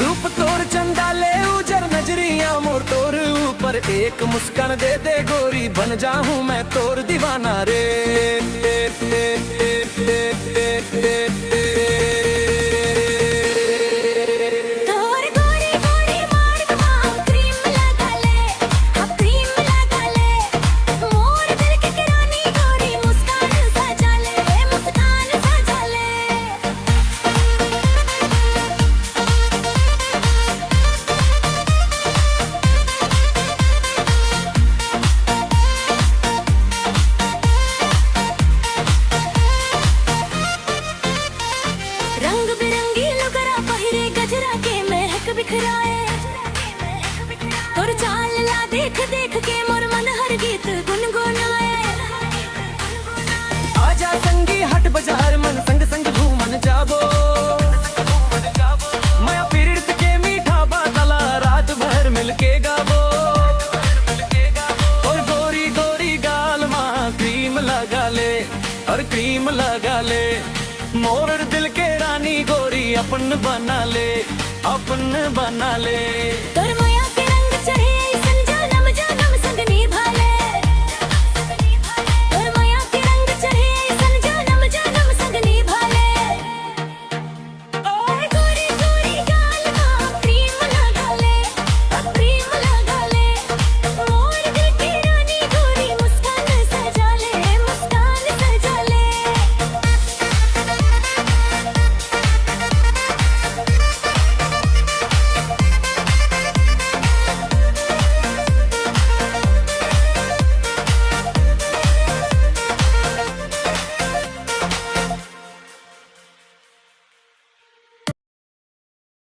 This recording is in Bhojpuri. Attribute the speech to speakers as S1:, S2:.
S1: रूप तोर चंदाले उजर नजरिया मोर तोर ऊपर एक मुस्कान दे दे गोरी बन जाऊं मैं तोर दीवाना रे।
S2: रंग बिरंगी लुगरा पहिरे गजरा के महक बिखराए तोर चाल ला देख देख के मोर मन हर गीत गुनगुनाए।
S1: आजा संगी हट बाजार मन संग संग घूमन जाबो माया पीड़ित के मीठा बातला रात भर मिलके गाबो। और गोरी गोरी गाल माँ क्रीम लगा ले और क्रीम लगा ले मोर दिल के रानी गोरी अपन बना ले अपन बना ले।